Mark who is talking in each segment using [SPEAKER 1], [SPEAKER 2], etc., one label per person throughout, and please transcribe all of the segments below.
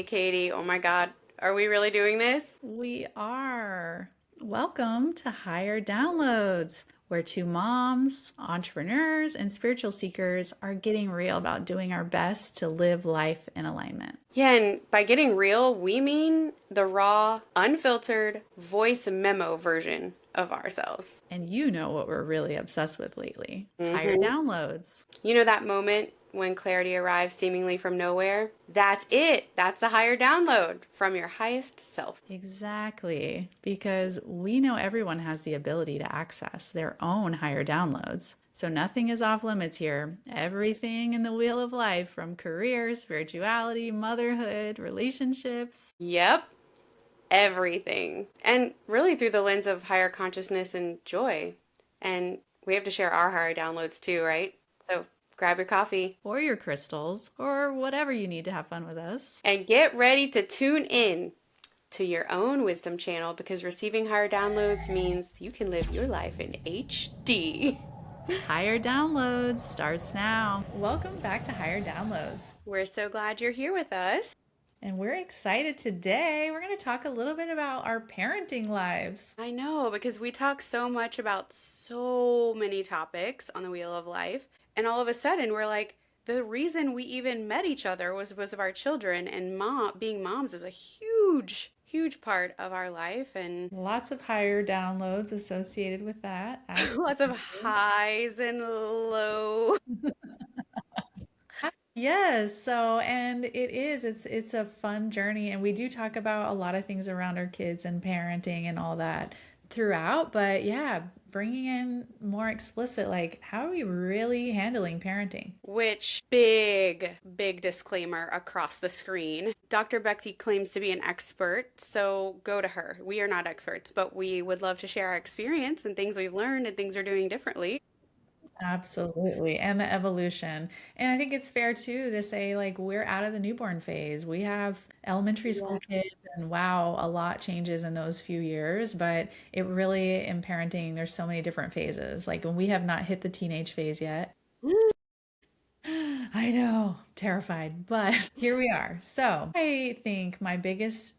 [SPEAKER 1] Hey, Katie. Oh my God. Are we really doing this?
[SPEAKER 2] We are. Welcome to Higher Downloads, where two moms, entrepreneurs, and spiritual seekers are getting real about doing our best to live life in alignment.
[SPEAKER 1] Yeah, and by getting real, we mean the raw, unfiltered voice memo version of ourselves.
[SPEAKER 2] And you know what we're really obsessed with lately: higher
[SPEAKER 1] hmm
[SPEAKER 2] downloads.
[SPEAKER 1] You know that moment when clarity arrives seemingly from nowhere? That's it. That's the higher download from your highest self.
[SPEAKER 2] Exactly, because we know everyone has the ability to access their own higher downloads. So nothing is off limits here. Everything in the wheel of life, from career, spirituality, motherhood, relationships.
[SPEAKER 1] Yep, everything. And really through the lens of higher consciousness and joy. And we have to share our higher downloads too, right? So grab your coffee
[SPEAKER 2] Or your crystals, or whatever you need to have fun with us.
[SPEAKER 1] and get ready to tune in to your own wisdom channel because receiving higher downloads means you can live your life in HD.
[SPEAKER 2] Higher Downloads starts now. Welcome back to Higher Downloads.
[SPEAKER 1] We're so glad you're here with us.
[SPEAKER 2] And we're excited today. We're going to talk a little bit about our parenting lives.
[SPEAKER 1] I know because we talk so much about so many topics on the wheel of life, and all of a sudden we're like, the reason we even met each other was of our children, and being moms is a huge part of our life, and
[SPEAKER 2] Lots of higher downloads associated with that.
[SPEAKER 1] lots of
[SPEAKER 2] Absolutely.
[SPEAKER 1] highs and lows.
[SPEAKER 2] Yes, so and it's a fun journey, and we do talk about a lot of things around our kids and parenting and all that throughout, but yeah, bringing in more explicit, like, how are we really handling parenting?
[SPEAKER 1] Which big disclaimer across the screen. Dr. Becky claims to be an expert, so go to her. We are not experts, but we would love to share our experience and things we've learned and things we're doing differently.
[SPEAKER 2] Absolutely. And the evolution. And I think it's fair too to say, like, we're out of the newborn phase. We have elementary
[SPEAKER 1] Yeah.
[SPEAKER 2] school kids, and wow, a lot changes in those few years. But it really, in parenting, there's so many different phases. Like, we have not hit the teenage phase yet. I know, terrified, but here we are. So, I think my biggest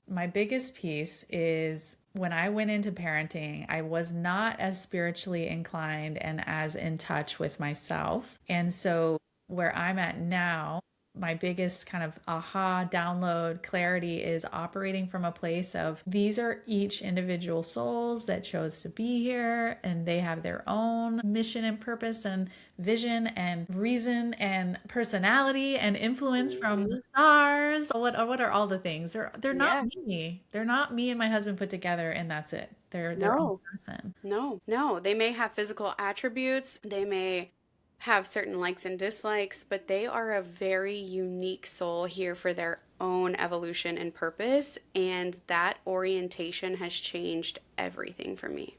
[SPEAKER 2] piece is when I went into parenting, I was not as spiritually inclined and as in touch with myself. And so where I'm at now, my biggest kind of aha download clarity is operating from a place of these are each individual souls that chose to be here, and they have their own mission and purpose and vision and reason and personality and influence from the
[SPEAKER 1] Mhm.
[SPEAKER 2] stars. What are all the things? They're not
[SPEAKER 1] Yeah.
[SPEAKER 2] me. They're not me and my husband put together and that's it. They're their own
[SPEAKER 1] No,
[SPEAKER 2] person.
[SPEAKER 1] no. They may have physical attributes, they may have certain likes and dislikes, but they are a very unique soul here for their own evolution and purpose. And that orientation has changed everything for me.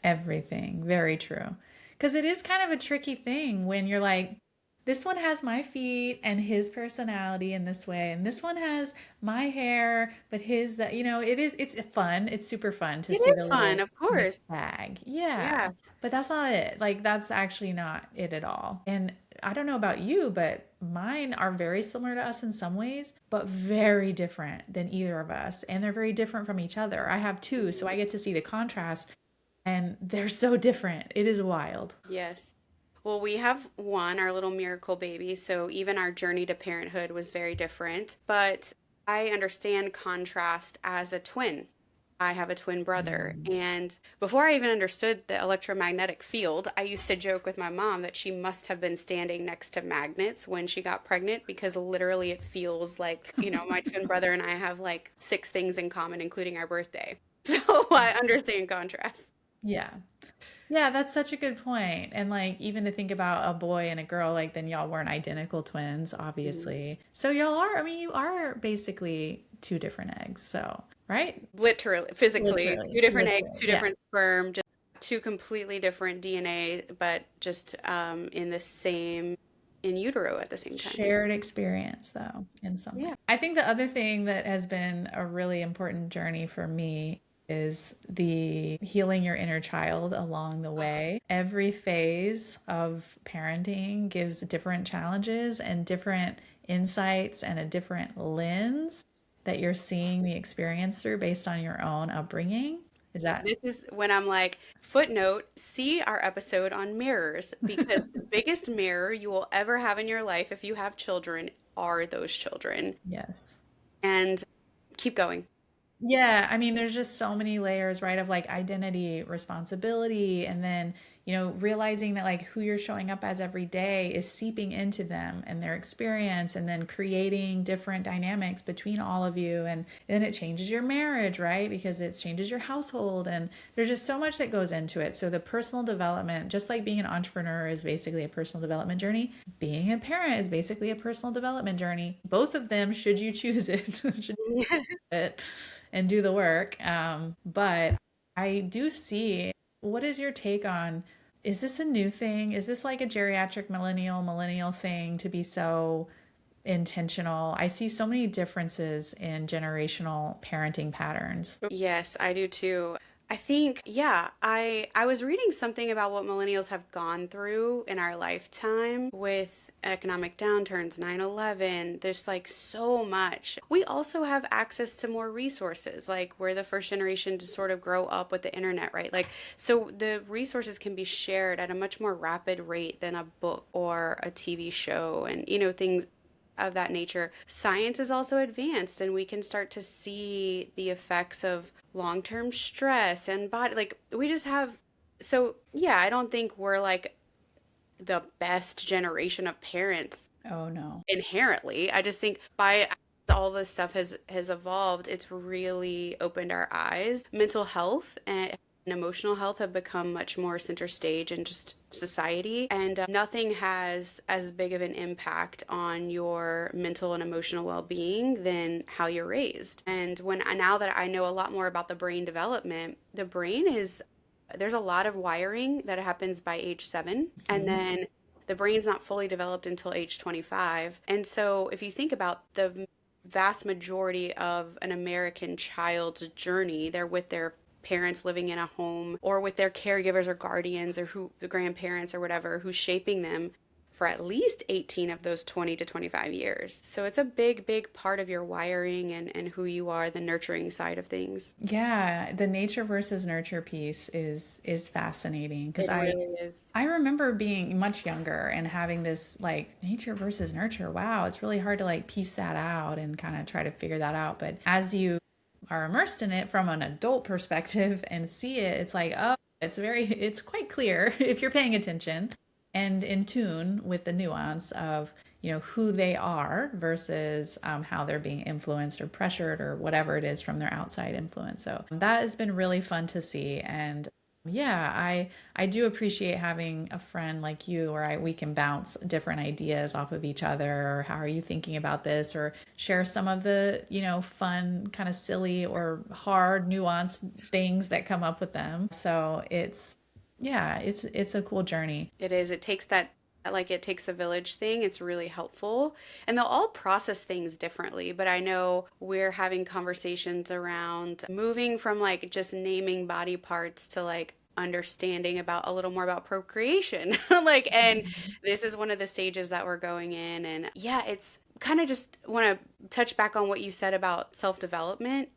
[SPEAKER 2] Everything. Very true. Because it is kind of a tricky thing when you're like, this one has my feet and his personality in this way, and this one has my hair, but his that, it's fun. It's super fun to
[SPEAKER 1] It
[SPEAKER 2] see
[SPEAKER 1] is
[SPEAKER 2] the
[SPEAKER 1] fun,
[SPEAKER 2] little
[SPEAKER 1] of course.
[SPEAKER 2] mixed bag. Yeah.
[SPEAKER 1] Yeah.
[SPEAKER 2] But that's not it. Like, that's actually not it at all. And I don't know about you, but mine are very similar to us in some ways, but very different than either of us. And they're very different from each other. I have two, so I get to see the contrast, and they're so different. It is wild.
[SPEAKER 1] Yes. Well, we have one, our little miracle baby, so even our journey to parenthood was very different. But I understand contrast as a twin. I have a twin brother.
[SPEAKER 2] Mm.
[SPEAKER 1] And before I even understood the electromagnetic field, I used to joke with my mom that she must have been standing next to magnets when she got pregnant because literally it feels like, my twin brother and I have like six things in common, including our birthday. So I understand contrast.
[SPEAKER 2] Yeah. Yeah, that's such a good point. And like, even to think about a boy and a girl, like, then y'all weren't identical twins,
[SPEAKER 1] Mhm.
[SPEAKER 2] obviously. So y'all are, I mean, you are basically two different eggs. So, right?
[SPEAKER 1] Literally, physically, two
[SPEAKER 2] Literally,
[SPEAKER 1] different eggs,
[SPEAKER 2] literally.
[SPEAKER 1] two
[SPEAKER 2] Yeah.
[SPEAKER 1] different sperm, just two completely different DNA, but just in the same, in utero at the same time.
[SPEAKER 2] Shared experience, though, in some way.
[SPEAKER 1] Yeah.
[SPEAKER 2] I think the other thing that has been a really important journey for me is the healing your inner child along the
[SPEAKER 1] Oh,
[SPEAKER 2] way. Every phase of parenting gives different challenges and different insights and a different lens. that you're seeing the experience through based on your own upbringing? Is that?
[SPEAKER 1] This is when I'm like, footnote, see our episode on mirrors, because the biggest mirror you will ever have in your life if you have children are those children.
[SPEAKER 2] Yes.
[SPEAKER 1] And keep going.
[SPEAKER 2] Yeah, I mean, there's just so many layers, right, of like identity, responsibility, and then, realizing that like who you're showing up as every day is seeping into them and their experience, and then creating different dynamics between all of you. And then it changes your marriage, right? Because it changes your household. And there's just so much that goes into it. So the personal development, just like being an entrepreneur is basically a personal development journey, being a parent is basically a personal development journey. Both of them, should you choose it, should it and do the work. But I do see, what is your take on, is this a new thing? Is this like a geriatric millennial thing to be so intentional? I see so many differences in generational parenting patterns.
[SPEAKER 1] Yes, I do too. I think, yeah, I was reading something about what millennials have gone through in our lifetime with economic downturns, 9/11. There's like so much. We also have access to more resources. Like we're the first generation to sort of grow up with the internet, right? Like so the resources can be shared at a much more rapid rate than a book or a TV show and things of that nature. Science is also advanced and we can start to see the effects of long-term stress and body, like we just have, so yeah, I don't think we're like the best generation of parents
[SPEAKER 2] Oh no.
[SPEAKER 1] inherently. I just think by all this stuff has evolved, it's really opened our eyes. Mental health and emotional health have become much more center stage in just society, and nothing has as big of an impact on your mental and emotional well-being than how you're raised. And when now that I know a lot more about the brain development, the brain is, there's a lot of wiring that happens by age 7, and
[SPEAKER 2] Okay.
[SPEAKER 1] then the brain's not fully developed until age 25. And so if you think about the vast majority of an American child's journey, they're with their parents living in a home or with their caregivers or guardians or who the grandparents or whatever who's shaping them for at least 18 of those 20 to 25 years. So it's a big part of your wiring and who you are, the nurturing side of things.
[SPEAKER 2] Yeah, the nature versus nurture piece is fascinating because
[SPEAKER 1] It
[SPEAKER 2] I
[SPEAKER 1] really is.
[SPEAKER 2] I remember being much younger and having this like nature versus nurture. Wow, it's really hard to like piece that out and kind of try to figure that out. But as you are immersed in it from an adult perspective and see it, it's like, oh, it's quite clear if you're paying attention and in tune with the nuance of, who they are versus how they're being influenced or pressured or whatever it is from their outside influence. So that has been really fun to see. And yeah, I do appreciate having a friend like you where we can bounce different ideas off of each other, or how are you thinking about this, or share some of the, fun, kind of silly or hard, nuanced things that come up with them. So yeah, it's a cool journey.
[SPEAKER 1] It is. It takes that, like, it takes the village thing. It's really helpful. And they'll all process things differently. But I know we're having conversations around moving from like just naming body parts to like understanding about a little more about procreation. Like, and this is one of the stages that we're going in. And yeah, it's kind of just want to touch back on what you said about self-development.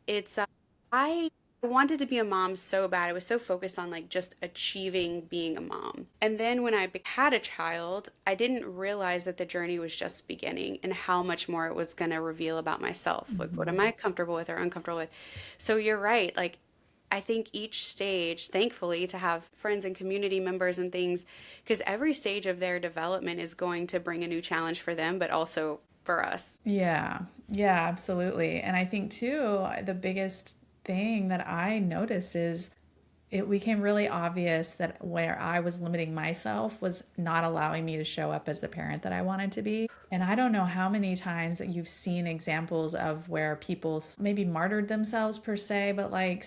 [SPEAKER 1] I wanted to be a mom so bad. I was so focused on like just achieving being a mom. And then when I had a child, I didn't realize that the journey was just beginning and how much more it was going to reveal about myself. Like, what am
[SPEAKER 2] Mhm.
[SPEAKER 1] I comfortable with or uncomfortable with? So you're right. Like, I think each stage, thankfully, to have friends and community members and things, because every stage of their development is going to bring a new challenge for them, but also for us.
[SPEAKER 2] Yeah, yeah, absolutely. And I think too, the biggest thing that I noticed is it became really obvious that where I was limiting myself was not allowing me to show up as the parent that I wanted to be. And I don't know how many times that you've seen examples of where people maybe martyred themselves per se, but like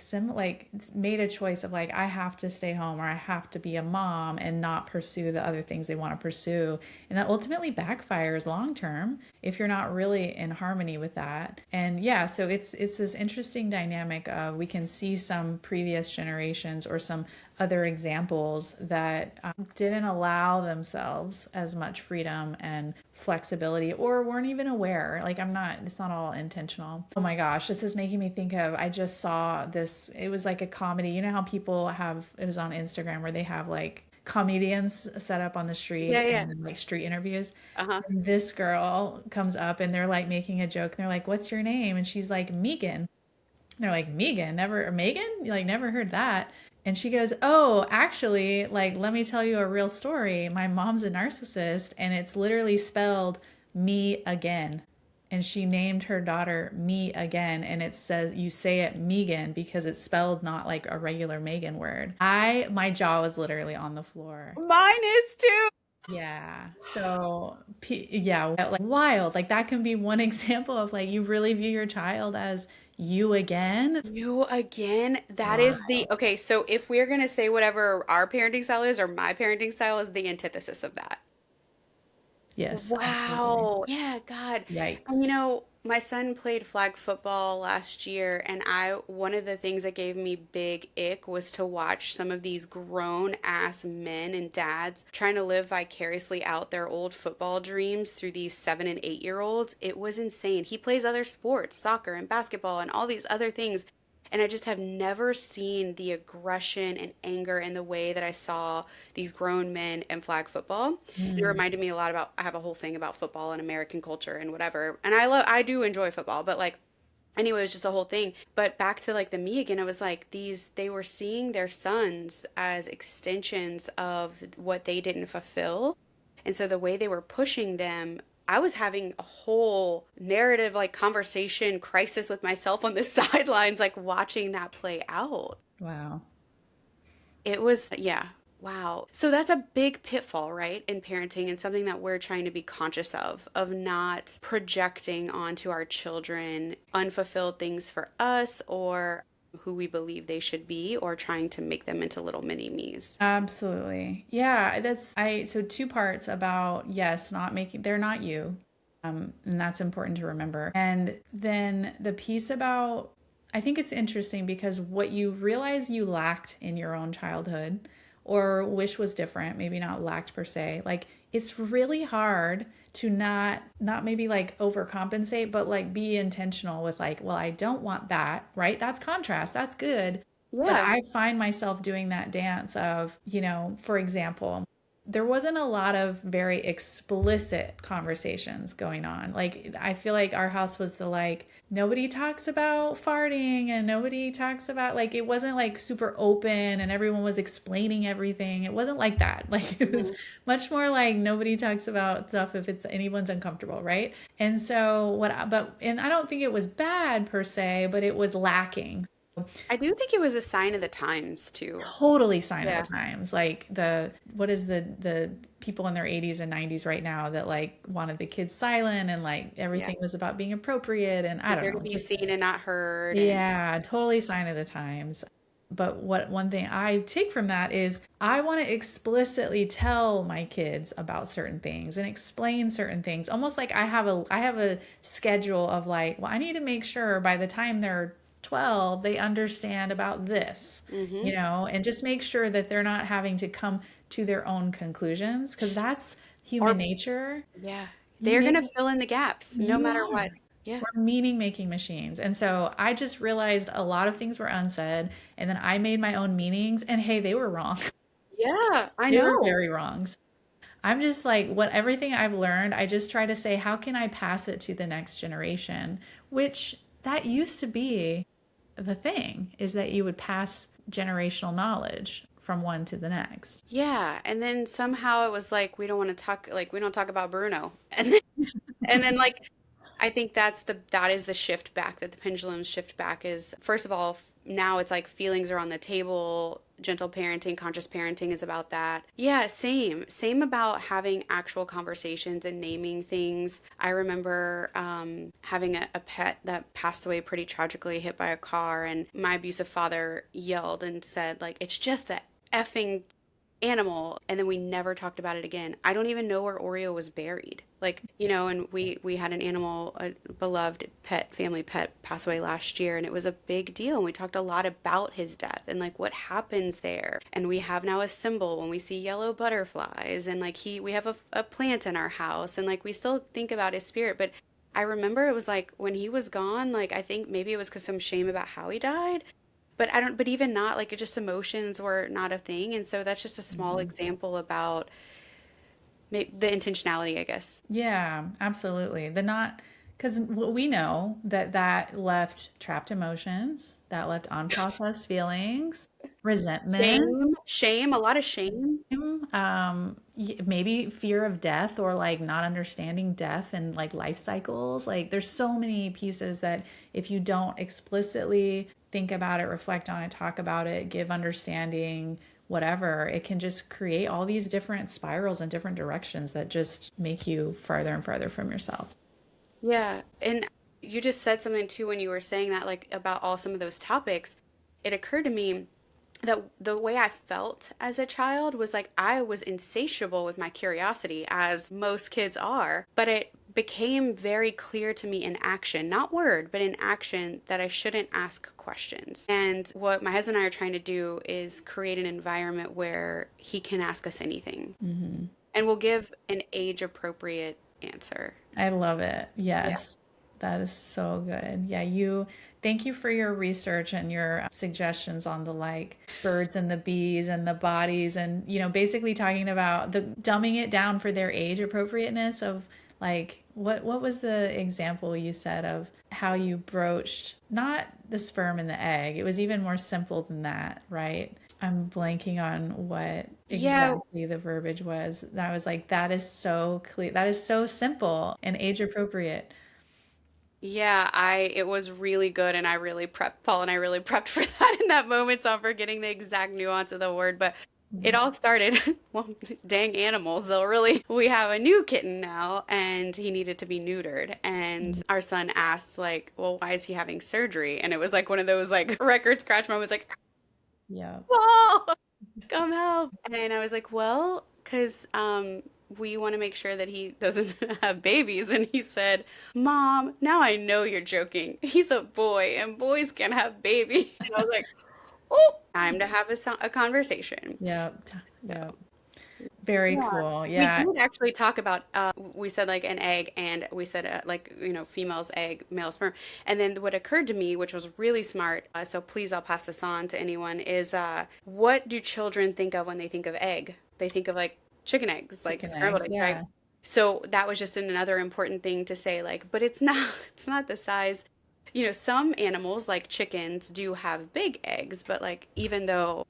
[SPEAKER 2] made a choice of like, I have to stay home or I have to be a mom and not pursue the other things they want to pursue. And that ultimately backfires long term if you're not really in harmony with that. And yeah, so it's this interesting dynamic of we can see some previous generations situations or some other examples that didn't allow themselves as much freedom and flexibility or weren't even aware. Like, it's not all intentional. Oh my gosh, this is making me think of, I just saw this, it was like a comedy. You know how people have, it was on Instagram where they have like comedians set up on the
[SPEAKER 1] Yeah,
[SPEAKER 2] street
[SPEAKER 1] yeah.
[SPEAKER 2] and then like street interviews.
[SPEAKER 1] Uh-huh.
[SPEAKER 2] And this girl comes up and they're like making a joke and they're like, "What's your name?" And she's like, "Megan." They're like, "Megan? Never, or Megan? Like, never heard that." And she goes, "Oh, actually, like, let me tell you a real story. My mom's a narcissist, and it's literally spelled me again." And she named her daughter Me Again, and it says you say it Megan because it's spelled not like a regular Megan word. My jaw was literally on the floor.
[SPEAKER 1] Mine is too.
[SPEAKER 2] Yeah. So, yeah, like wild. Like that can be one example of like you really view your child as you again.
[SPEAKER 1] You again? That
[SPEAKER 2] Wow.
[SPEAKER 1] is the okay. So if we're gonna say whatever our parenting style is or my parenting style is the antithesis of that.
[SPEAKER 2] Yes, absolutely.
[SPEAKER 1] Wow. Yeah, God.
[SPEAKER 2] Yikes.
[SPEAKER 1] And my son played flag football last year, and one of the things that gave me big ick was to watch some of these grown ass men and dads trying to live vicariously out their old football dreams through these 7 and 8 year olds. It was insane. He plays other sports, soccer and basketball and all these other things. And I just have never seen the aggression and anger in the way that I saw these grown men in flag football. It
[SPEAKER 2] Mm.
[SPEAKER 1] reminded me a lot about, I have a whole thing about football and American culture and whatever. And I do enjoy football, but like, anyway, it was just a whole thing. But back to like the me again, it was like they were seeing their sons as extensions of what they didn't fulfill. And so the way they were pushing them, I was having a whole narrative, like conversation crisis with myself on the sidelines, like watching that play out.
[SPEAKER 2] Wow.
[SPEAKER 1] It was, yeah, wow. So that's a big pitfall, right, in parenting, and something that we're trying to be conscious of not projecting onto our children unfulfilled things for us or who we believe they should be, or trying to make them into little mini me's.
[SPEAKER 2] Absolutely. Yeah, so two parts about, yes, they're not you. And that's important to remember. And then the piece about, I think it's interesting because what you realize you lacked in your own childhood or wish was different, maybe not lacked per se, like it's really hard to not maybe like overcompensate, but like be intentional with like, well, I don't want that, right? That's contrast. That's good. But
[SPEAKER 1] Yeah.
[SPEAKER 2] I find myself doing that dance of, for example, there wasn't a lot of very explicit conversations going on. Like, I feel like our house was nobody talks about farting and nobody talks about, like, it wasn't like super open and everyone was explaining everything. It wasn't like that. Like, it was
[SPEAKER 1] Mhm.
[SPEAKER 2] much more like nobody talks about stuff if it's anyone's uncomfortable, right? And so, and I don't think it was bad per se, but it was lacking.
[SPEAKER 1] I do think it was a sign of the times too.
[SPEAKER 2] Totally sign of the
[SPEAKER 1] Yeah.
[SPEAKER 2] times. Like what is the people in their 80s and 90s right now that like wanted the kids silent and like
[SPEAKER 1] Yeah.
[SPEAKER 2] everything was about being appropriate and I
[SPEAKER 1] Like
[SPEAKER 2] don't
[SPEAKER 1] they're to
[SPEAKER 2] know,
[SPEAKER 1] be
[SPEAKER 2] just
[SPEAKER 1] seen and not heard and
[SPEAKER 2] yeah, totally sign of the times. But one thing I take from that is I want to explicitly tell my kids about certain things and explain certain things. Almost like I have a schedule of like, well, I need to make sure by the time they're 12 they understand about this,
[SPEAKER 1] hmm
[SPEAKER 2] and just make sure that they're not having to come to their own conclusions because that's human
[SPEAKER 1] or
[SPEAKER 2] nature.
[SPEAKER 1] yeah,
[SPEAKER 2] You
[SPEAKER 1] they're
[SPEAKER 2] make
[SPEAKER 1] gonna fill in the gaps no
[SPEAKER 2] you
[SPEAKER 1] matter
[SPEAKER 2] are.
[SPEAKER 1] what. Yeah.
[SPEAKER 2] We're meaning making machines. And so I just realized a lot of things were unsaid and then I made my own meanings and hey, they were wrong.
[SPEAKER 1] Yeah, I
[SPEAKER 2] They were
[SPEAKER 1] know.
[SPEAKER 2] very wrong. I'm just like, everything I've learned, I just try to say, how can I pass it to the next generation? Which that used to be the thing, is that you would pass generational knowledge from one to the next.
[SPEAKER 1] Yeah, and then somehow it was like we don't talk about Bruno. And then like I think that is the shift back, that the pendulum shift back is, first of all, now it's like feelings are on the table. Gentle parenting, conscious parenting is about that. Yeah, same about having actual conversations and naming things. I remember having a pet that passed away pretty tragically, hit by a car, and my abusive father yelled and said like, it's just a effing animal, and then we never talked about it again. I don't even know where Oreo was buried. Like, you know, and we had an animal, a beloved pet, family pet, pass away last year, and it was a big deal. And we talked a lot about his death and like what happens there. And we have now a symbol when we see yellow butterflies, and like we have a plant in our house, and like we still think about his spirit. But I remember it was like when he was gone, like I think maybe it was because some shame about how he died. But I don't, but even not, like it just emotions were not a thing. And so that's just a small
[SPEAKER 2] Mhm.
[SPEAKER 1] example about the intentionality, I guess.
[SPEAKER 2] Yeah, absolutely. The not, because we know that that left trapped emotions, that left unprocessed feelings,
[SPEAKER 1] Shame,
[SPEAKER 2] resentments,
[SPEAKER 1] shame, a lot of shame.
[SPEAKER 2] maybe fear of death or like not understanding death and like life cycles. Like there's so many pieces that if you don't explicitly think about it, reflect on it, talk about it, give understanding, whatever, it can just create all these different spirals and different directions that just make you farther and farther from yourself.
[SPEAKER 1] Yeah. And you just said something too when you were saying that, like about all some of those topics. It occurred to me that the way I felt as a child was like I was insatiable with my curiosity, as most kids are, but it became very clear to me in action, not word, but in action, that I shouldn't ask questions. And what my husband and I are trying to do is create an environment where he can ask us anything
[SPEAKER 2] Hmm.
[SPEAKER 1] and we'll give an age appropriate answer.
[SPEAKER 2] I love it.
[SPEAKER 1] Yeah.
[SPEAKER 2] Yes. That is so good. Yeah, you thank you for your research and your suggestions on the like birds and the bees and the bodies and basically talking about the dumbing it down for their age appropriateness of like what was the example you said of how you broached not the sperm and the egg. It was even more simple than that, right? I'm blanking on what
[SPEAKER 1] Yeah,
[SPEAKER 2] exactly the verbiage was. That was like, that is so clear. That is so simple and age appropriate.
[SPEAKER 1] yeah, it was really good, and I really prepped Paul and I really prepped for that in that moment, so I'm forgetting the exact nuance of the word, but it all started, well, dang animals, they'll really, we have a new kitten now, and he needed to be neutered, and
[SPEAKER 2] Mhm.
[SPEAKER 1] our son asked like, well, why is he having surgery? And it was like one of those like record scratch moments, like,
[SPEAKER 2] Yeah.
[SPEAKER 1] Paul, come help. And I was like, well, because we want to make sure that he doesn't have babies. And he said, Mom, now I know you're joking. He's a boy and boys can have babies. And I was like, oh, time to have a conversation.
[SPEAKER 2] Yep.
[SPEAKER 1] So,
[SPEAKER 2] Yep. Very
[SPEAKER 1] yeah.
[SPEAKER 2] cool.
[SPEAKER 1] We
[SPEAKER 2] Yeah.
[SPEAKER 1] did actually talk about, we said like an egg, and we said like, female's egg, male sperm. And then what occurred to me, which was really smart, so please I'll pass this on to anyone, is what do children think of when they think of egg? They think of like chicken eggs, like
[SPEAKER 2] Chicken
[SPEAKER 1] scrambled
[SPEAKER 2] eggs.
[SPEAKER 1] eggs, right?
[SPEAKER 2] Yeah.
[SPEAKER 1] So that was just another important thing to say, like, but it's not, it's not the size. Some animals like chickens do have big eggs, but like even though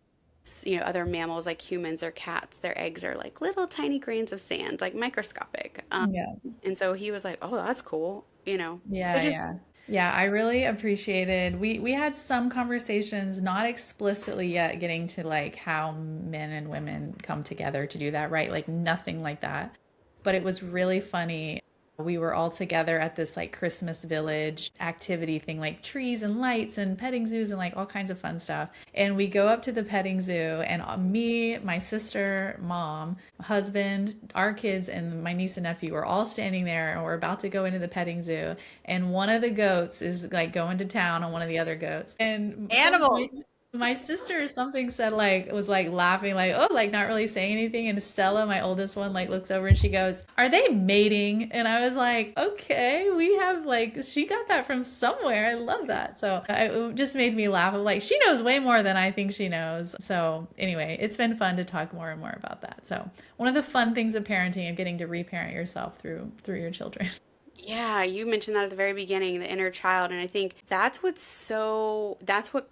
[SPEAKER 1] other mammals like humans or cats, their eggs are like little tiny grains of sand, like microscopic.
[SPEAKER 2] Yeah.
[SPEAKER 1] And so he was like, "Oh, that's cool." So
[SPEAKER 2] Yeah.
[SPEAKER 1] just
[SPEAKER 2] Yeah. Yeah, I really appreciated. We had some conversations, not explicitly yet getting to like how men and women come together to do that, right? Like nothing like that. But it was really funny. We were all together at this like Christmas village activity thing, like trees and lights and petting zoos and like all kinds of fun stuff. And we go up to the petting zoo, and me, my sister, mom, husband, our kids, and my niece and nephew are all standing there, and we're about to go into the petting zoo. And one of the goats is like going to town on one of the other goats. And
[SPEAKER 1] animals.
[SPEAKER 2] my sister or something said like was like laughing like oh like not really saying anything, and Stella, my oldest one, like looks over and she goes, are they mating? And I was like, okay, we have like she got that from somewhere. I love that. So it just made me laugh. I'm like, she knows way more than I think she knows. So anyway, it's been fun to talk more and more about that. So one of the fun things of parenting and getting to reparent yourself through your children.
[SPEAKER 1] Yeah, you mentioned that at the very beginning, the inner child, and I think that's what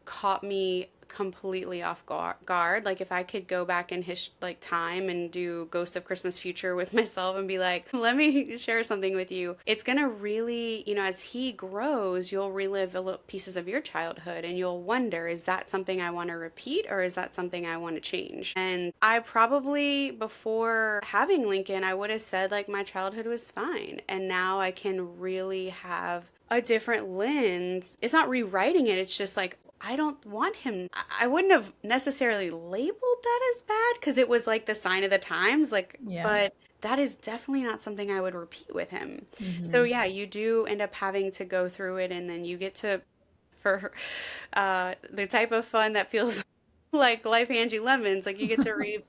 [SPEAKER 1] caught me completely off guard. Like if I could go back in his like time and do Ghost of Christmas Future with myself and be like, let me share something with you. It's gonna really, as he grows, you'll relive pieces of your childhood, and you'll wonder, is that something I want to repeat, or is that something I want to change? And I probably, before having Lincoln, I would have said like my childhood was fine. And now I can really have a different lens. It's not rewriting it, it's just like I don't want him. I wouldn't have necessarily labeled that as bad because it was like the sign of the times, like,
[SPEAKER 2] Yeah.
[SPEAKER 1] but that is definitely not something I would repeat with him. So
[SPEAKER 2] Hmm.
[SPEAKER 1] yeah, you do end up having to go through it, and then you get to, for the type of fun that feels like life Angie Lemons, like you get to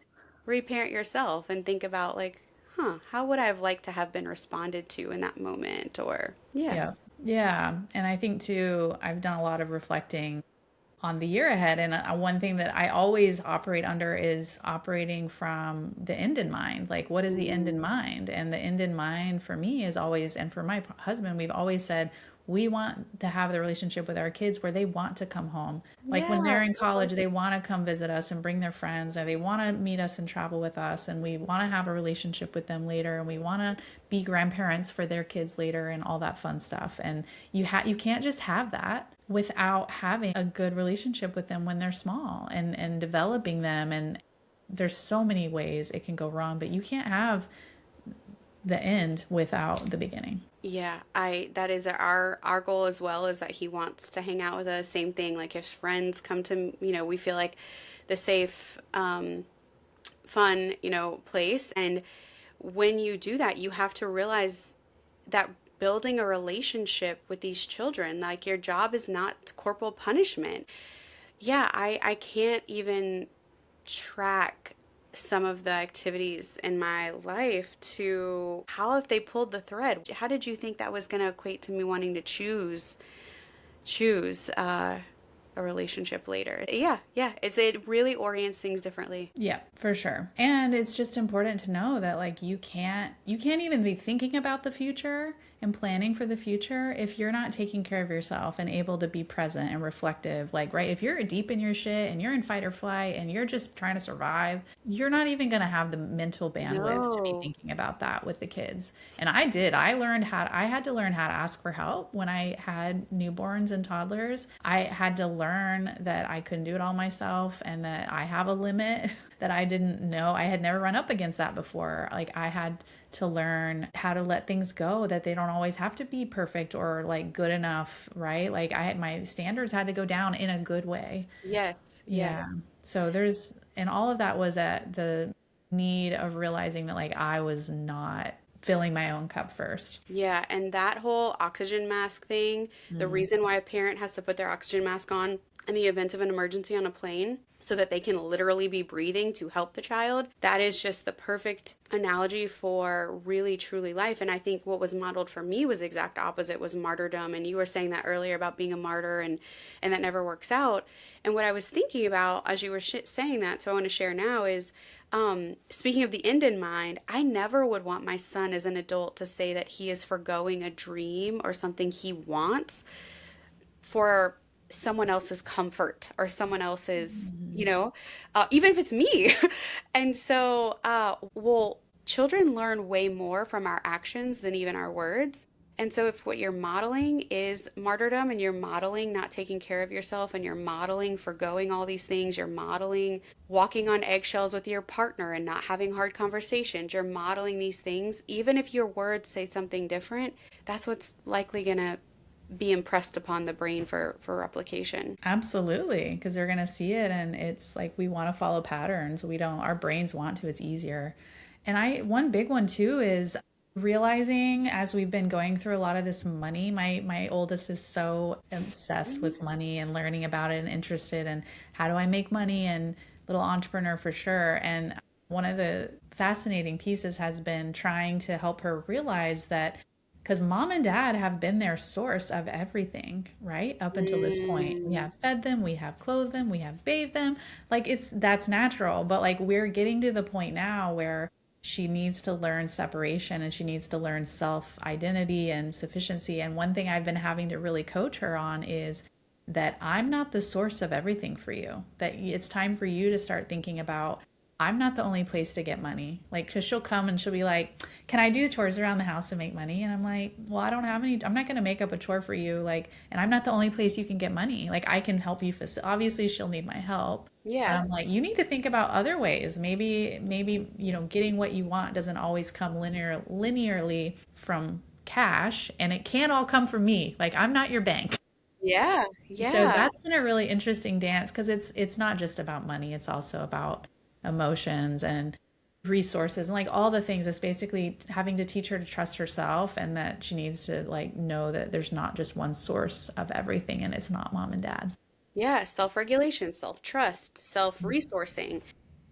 [SPEAKER 1] reparent yourself and think about like, huh, how would I have liked to have been responded to in that moment? Or yeah.
[SPEAKER 2] Yeah. Yeah. And I think too, I've done a lot of reflecting on the year ahead. And one thing that I always operate under is operating from the end in mind. Like, what is the end in
[SPEAKER 1] Mm,
[SPEAKER 2] mind? And the end in mind for me is always, and for my husband, we've always said, we want to have the relationship with our kids where they want to come home. Like when
[SPEAKER 1] yeah,
[SPEAKER 2] they're in college, they want to come visit us and bring their friends, or they want to meet us and travel with us. And we want to have a relationship with them later. And we want to be grandparents for their kids later and all that fun stuff. And you can't just have that without having a good relationship with them when they're small and developing them. And there's so many ways it can go wrong, but you can't have the end without the beginning.
[SPEAKER 1] yeah, I that is our goal as well, is that he wants to hang out with us. Same thing, like if friends come to, we feel like the safe, fun, place. And when you do that, you have to realize that building a relationship with these children, like your job is not corporal punishment. Yeah, I can't even track some of the activities in my life to how, if they pulled the thread, how did you think that was going to equate to me wanting to choose a relationship later? Yeah, yeah, it really orients things differently.
[SPEAKER 2] Yeah, for sure. And it's just important to know that like you can't even be thinking about the future and planning for the future if you're not taking care of yourself and able to be present and reflective. Like, right, if you're deep in your shit and you're in fight or flight and you're just trying to survive, you're not even going to have the mental bandwidth to be
[SPEAKER 1] No.
[SPEAKER 2] thinking about that with the kids. And I did. I had to learn how to ask for help when I had newborns and toddlers. I had to learn that I couldn't do it all myself and that I have a limit that I didn't know. I had never run up against that before. Like I had to learn how to let things go, that they don't always have to be perfect or like good enough, right? Like I had my standards had to go down in a good way.
[SPEAKER 1] Yes, yes.
[SPEAKER 2] Yeah. So and all of that was at the need of realizing that like I was not filling my own cup first.
[SPEAKER 1] Yeah, and that whole oxygen mask thing, the
[SPEAKER 2] Mm.
[SPEAKER 1] reason why a parent has to put their oxygen mask on in the event of an emergency on a plane so that they can literally be breathing to help the child, that is just the perfect analogy for really truly life. And I think what was modeled for me was the exact opposite, was martyrdom. And you were saying that earlier about being a martyr, and that never works out. And what I was thinking about as you were saying that, so I want to share now, is speaking of the end in mind, I never would want my son as an adult to say that he is foregoing a dream or something he wants for someone else's comfort or someone else's, even if it's me. And so, well, children learn way more from our actions than even our words. And so, if what you're modeling is martyrdom, and you're modeling not taking care of yourself, and you're modeling forgoing all these things, you're modeling walking on eggshells with your partner and not having hard conversations, you're modeling these things, even if your words say something different, that's what's likely going to be impressed upon the brain for replication.
[SPEAKER 2] Absolutely, because they're going to see it and it's like we want to follow patterns. We don't, our brains want to, it's easier. And one big one too is realizing as we've been going through a lot of this money, my oldest is so obsessed with money and learning about it and interested in how do I make money, and little entrepreneur for sure. And one of the fascinating pieces has been trying to help her realize that because mom and dad have been their source of everything, right? Up until this point. We
[SPEAKER 1] Mm,
[SPEAKER 2] have fed them, we have clothed them, we have bathed them. Like that's natural. But like we're getting to the point now where she needs to learn separation and she needs to learn self identity and sufficiency. And one thing I've been having to really coach her on is that I'm not the source of everything for you. That it's time for you to start thinking about I'm not the only place to get money. Like, because she'll come and she'll be like, can I do chores around the house and make money? And I'm like, well, I don't have any, I'm not going to make up a chore for you. Like, and I'm not the only place you can get money. Like, I can help you. Obviously, she'll need my help. But
[SPEAKER 1] yeah.
[SPEAKER 2] I'm like, you need to think about other ways. Maybe, getting what you want doesn't always come linearly from cash, and it can't all come from me. Like, I'm not your bank.
[SPEAKER 1] Yeah,
[SPEAKER 2] So
[SPEAKER 1] yeah.
[SPEAKER 2] that's been a really interesting dance because it's not just about money, it's also about emotions and resources and like all the things. It's basically having to teach her to trust herself and that she needs to like know that there's not just one source of everything and it's not mom and dad.
[SPEAKER 1] Yeah, self-regulation, self-trust, self-resourcing.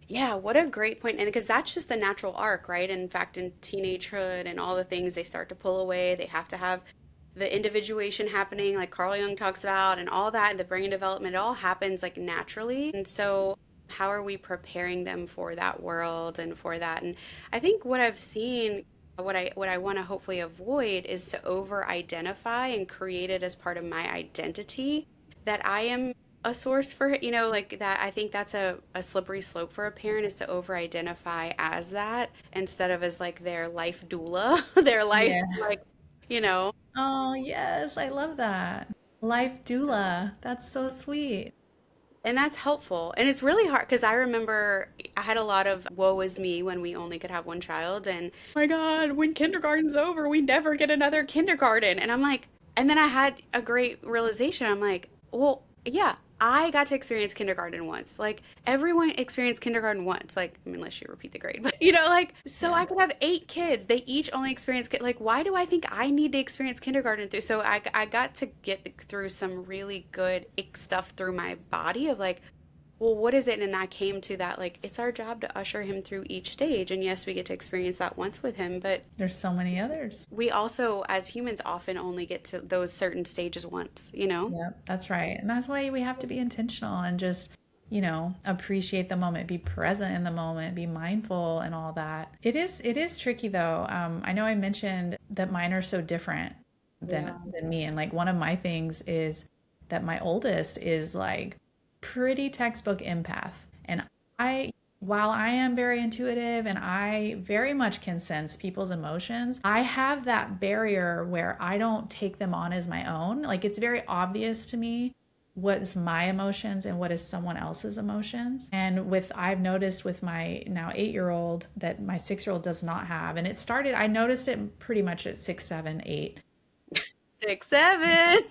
[SPEAKER 1] Yeah, what a great point. And because that's just the natural arc, right? In fact, in teenagehood and all the things they start to pull away, they have to have the individuation happening, like Carl Jung talks about, and all that, and the brain development, it all happens like naturally. And so, how are we preparing them for that world and for that? And I think what I've seen, what I want to hopefully avoid is to over-identify and create it as part of my identity that I am a source for, like that. I think that's a slippery slope for a parent is to over identify as that instead of as like their life doula, their life,
[SPEAKER 2] Yeah.
[SPEAKER 1] like, you know,
[SPEAKER 2] Oh, yes, I love that. Life doula. That's so sweet.
[SPEAKER 1] and that's helpful. And it's really hard because I remember I had a lot of woe is me when we only could have one child. And oh my God, when kindergarten's over, we never get another kindergarten. And I'm like, and then I had a great realization. I'm like, well, yeah, I got to experience kindergarten once. Like everyone experienced kindergarten once. Like, I mean, unless you repeat the grade, but like, so
[SPEAKER 2] Yeah.
[SPEAKER 1] I could have 8 kids. They each only experience, like, why do I think I need to experience kindergarten through? So I got to get through some really good ick stuff through my body of like, well, what is it? And I came to that, like, it's our job to usher him through each stage. And yes, we get to experience that once with him, but
[SPEAKER 2] There's so many others.
[SPEAKER 1] we also, as humans, often only get to those certain stages once, you know?
[SPEAKER 2] Yep, that's right. And that's why we have to be intentional and just, appreciate the moment, be present in the moment, be mindful and all that. It is tricky though. I know I mentioned that mine are so different
[SPEAKER 1] Yeah.
[SPEAKER 2] than me. And like one of my things is that my oldest is like pretty textbook empath. And I while I am very intuitive and I very much can sense people's emotions, I have that barrier where I don't take them on as my own. Like it's very obvious to me what is my emotions and what is someone else's emotions. And I've noticed with my now 8-year-old that my 6-year-old does not have. And I noticed it pretty much at 6, 7, 8.
[SPEAKER 1] 6, 7.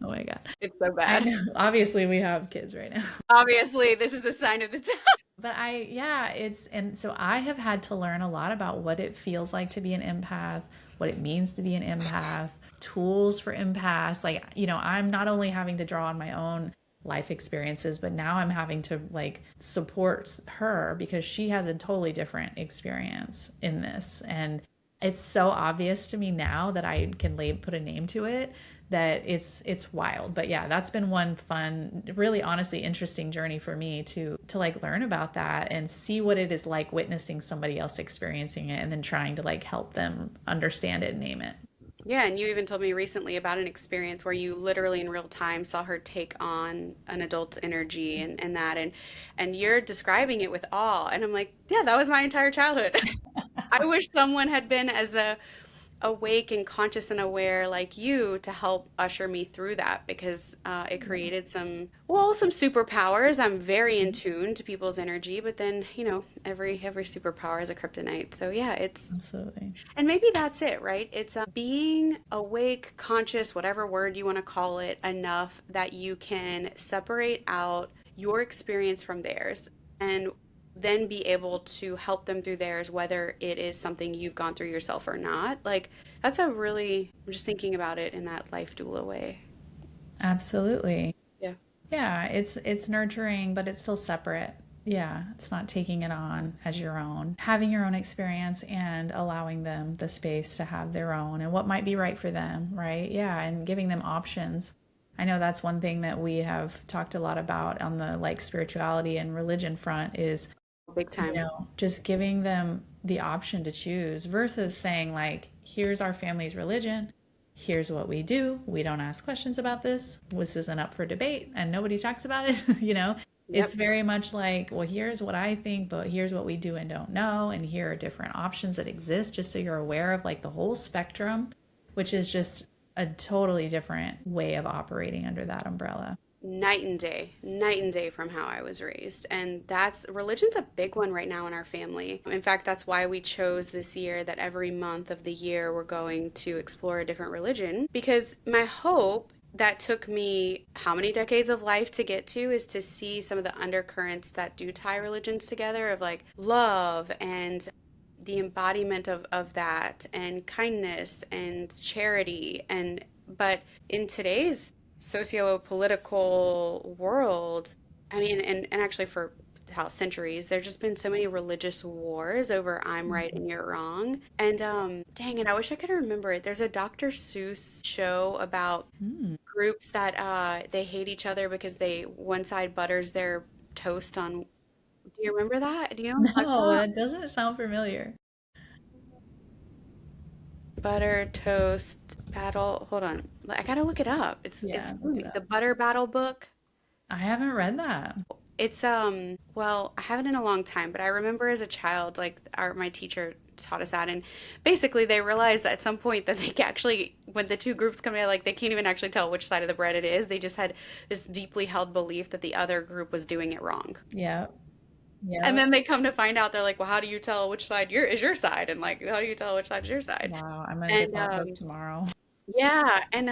[SPEAKER 2] Oh my God.
[SPEAKER 1] It's so
[SPEAKER 2] I
[SPEAKER 1] bad.
[SPEAKER 2] know. Obviously, we have kids right now.
[SPEAKER 1] Obviously, this is a sign of the time.
[SPEAKER 2] But and so I have had to learn a lot about what it feels like to be an empath, what it means to be an empath, tools for empaths. Like, I'm not only having to draw on my own life experiences, but now I'm having to like support her because she has a totally different experience in this. And it's so obvious to me now that I can put a name to it that it's wild. But yeah, that's been one fun, really honestly interesting journey for me to like learn about that and see what it is like witnessing somebody else experiencing it and then trying to like help them understand it and name it.
[SPEAKER 1] Yeah, and you even told me recently about an experience where you literally in real time saw her take on an adult's energy and that and you're describing it with awe. And I'm like, yeah, that was my entire childhood. I wish someone had been as awake and conscious and aware like you to help usher me through that because it created some superpowers. I'm very in tune to people's energy, but then every superpower is a kryptonite. So yeah, it's
[SPEAKER 2] Absolutely.
[SPEAKER 1] and maybe that's it, right? It's being awake, conscious, whatever word you want to call it, enough that you can separate out your experience from theirs and then be able to help them through theirs, whether it is something you've gone through yourself or not. Like, I'm just thinking about it in that life doula way.
[SPEAKER 2] Absolutely.
[SPEAKER 1] Yeah.
[SPEAKER 2] Yeah, it's nurturing, but it's still separate. Yeah, it's not taking it on as your own. Having your own experience and allowing them the space to have their own and what might be right for them, right? Yeah, and giving them options. I know that's one thing that we have talked a lot about on the like spirituality and religion front is,
[SPEAKER 1] Big time.
[SPEAKER 2] just giving them the option to choose versus saying like, here's our family's religion. Here's what we do. We don't ask questions about this. This isn't up for debate and nobody talks about it. It's
[SPEAKER 1] Yep.
[SPEAKER 2] very much like, well, here's what I think, but here's what we do and don't know. And here are different options that exist just so you're aware of like the whole spectrum, which is just a totally different way of operating under that umbrella.
[SPEAKER 1] night and day from how I was raised. And that's religion's a big one right now in our family. In fact, that's why we chose this year that every month of the year we're going to explore a different religion. Because my hope that took me how many decades of life to get to is to see some of the undercurrents that do tie religions together of like love and the embodiment of that and kindness and charity and but in today's socio-political world, I mean, and actually for how centuries, there's just been so many religious wars over I'm right and you're wrong. And dang it, I wish I could remember it. There's a Dr. Seuss show about
[SPEAKER 2] Hmm.
[SPEAKER 1] groups that they hate each other because they one side butters their toast on. Do you remember that? Do you know what I'm talking
[SPEAKER 2] No,
[SPEAKER 1] about?
[SPEAKER 2] that doesn't sound familiar.
[SPEAKER 1] Butter toast battle. Hold on, I gotta look it up. It's
[SPEAKER 2] Yeah, look it
[SPEAKER 1] the
[SPEAKER 2] up.
[SPEAKER 1] Butter Battle book.
[SPEAKER 2] I haven't read that.
[SPEAKER 1] It's well, I haven't in a long time, but I remember as a child, like my teacher taught us that, and basically they realized at some point that they actually, when the two groups come together, like they can't even actually tell which side of the bread it is. They just had this deeply held belief that the other group was doing it wrong.
[SPEAKER 2] Yep.
[SPEAKER 1] And
[SPEAKER 2] Yep.
[SPEAKER 1] then they come to find out, they're like, well, how do you tell which side is your side? And like, how do you tell which side is your side?
[SPEAKER 2] Wow, I'm gonna get
[SPEAKER 1] And
[SPEAKER 2] that book tomorrow.
[SPEAKER 1] yeah, and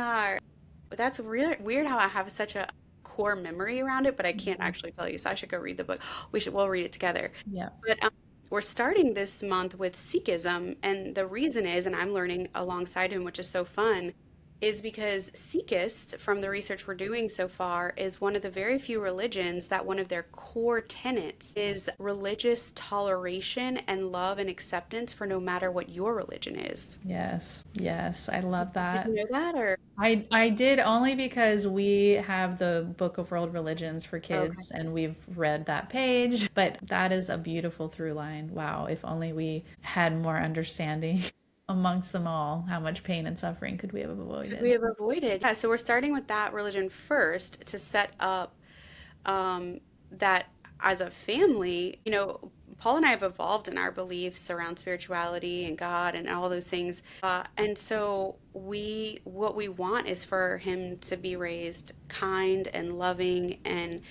[SPEAKER 1] that's really weird how I have such a core memory around it, but I can't
[SPEAKER 2] Mhm.
[SPEAKER 1] actually tell you. So I should go read the book. We'll read it together.
[SPEAKER 2] Yep.
[SPEAKER 1] But we're starting this month with Sikhism, and the reason is, and I'm learning alongside him, which is so fun, is because Sikhist, from the research we're doing so far, is one of the very few religions that one of their core tenets is religious toleration and love and acceptance for no matter what your religion is.
[SPEAKER 2] Yes. Yes. I love
[SPEAKER 1] Did
[SPEAKER 2] that.
[SPEAKER 1] you know that, or
[SPEAKER 2] I did only because we have the Book of World Religions for
[SPEAKER 1] okay?
[SPEAKER 2] kids and we've read that page, but that is a beautiful through line. Wow, if only we had more understanding amongst them all, how much pain and suffering could we have
[SPEAKER 1] Could we
[SPEAKER 2] avoided?
[SPEAKER 1] have avoided? Yeah, so we're starting with that religion first to set up that as a family, Paul and I have evolved in our beliefs around spirituality and God and all those things. And so what we want is for him to be raised kind and loving and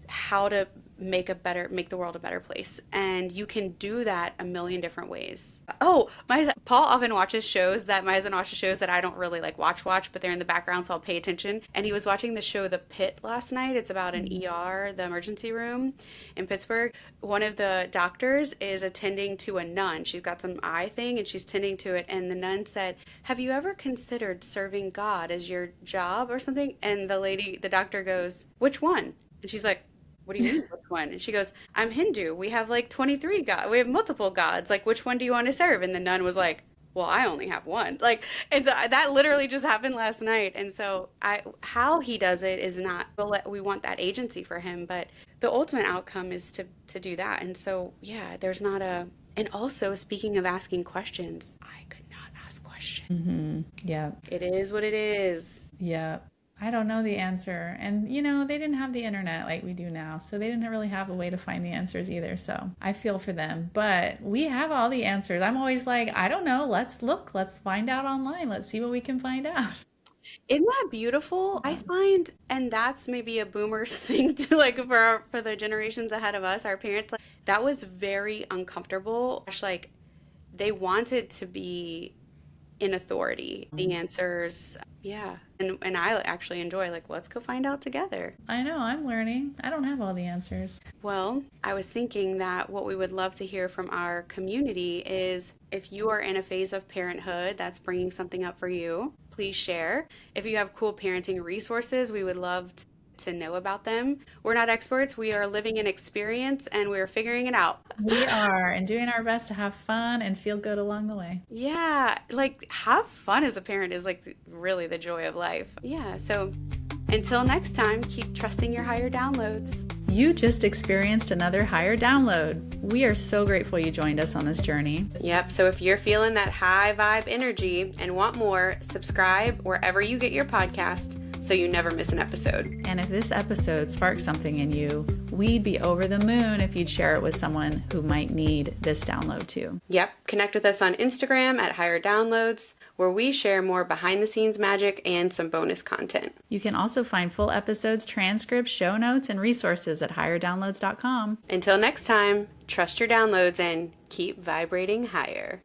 [SPEAKER 1] how to make the world a better place. And you can do that a million different ways. Oh, my Paul often watches shows that my husband watches shows that I don't really like watch, but they're in the background, so I'll pay attention. And he was watching the show The Pit last night. It's about an ER, the emergency room in Pittsburgh. One of the doctors is attending to a nun. She's got some eye thing and she's tending to it. And the nun said, "Have you ever considered serving God as your job or something?" And the doctor goes, "Which one?" And she's like, "What do you mean, which one?" And she goes, "I'm Hindu. We have like 23 gods. We have multiple gods. Like, which one do you want to serve?" And the nun was like, "Well, I only have one." Like, and so that literally just happened last night. And so how he does it is not, we want that agency for him, but the ultimate outcome is to do that. And so, yeah, there's not a, and also speaking of asking questions, I could not ask questions.
[SPEAKER 2] Mm-hmm. Yeah.
[SPEAKER 1] It is what it is.
[SPEAKER 2] Yeah. I don't know the answer. And, they didn't have the internet like we do now. So they didn't really have a way to find the answers either. So I feel for them. But we have all the answers. I'm always like, I don't know. Let's look. Let's find out online. Let's see what we can find out.
[SPEAKER 1] Isn't that beautiful? I find, and that's maybe a boomer's thing to like for the generations ahead of us, our parents, like that was very uncomfortable. Like they wanted to be in authority. The answers, yeah. And I actually enjoy like let's go find out together.
[SPEAKER 2] I know. I'm learning. I don't have all the answers.
[SPEAKER 1] Well, I was thinking that what we would love to hear from our community is if you are in a phase of parenthood that's bringing something up for you, please share. If you have cool parenting resources, we would love to know about them. We're not experts, we are living in experience and we're figuring it out.
[SPEAKER 2] We are and doing our best to have fun and feel good along the way.
[SPEAKER 1] Yeah, like have fun as a parent is like really the joy of life. Yeah, so until next time, keep trusting your higher downloads.
[SPEAKER 2] You just experienced another higher download. We are so grateful you joined us on this journey.
[SPEAKER 1] Yep, so if you're feeling that high vibe energy and want more, subscribe wherever you get your podcast so you never miss an episode.
[SPEAKER 2] And if this episode sparks something in you, we'd be over the moon if you'd share it with someone who might need this download too.
[SPEAKER 1] Yep. Connect with us on Instagram at Higher Downloads, where we share more behind the scenes magic and some bonus content.
[SPEAKER 2] You can also find full episodes, transcripts, show notes, and resources at higherdownloads.com.
[SPEAKER 1] Until next time, trust your downloads and keep vibrating higher.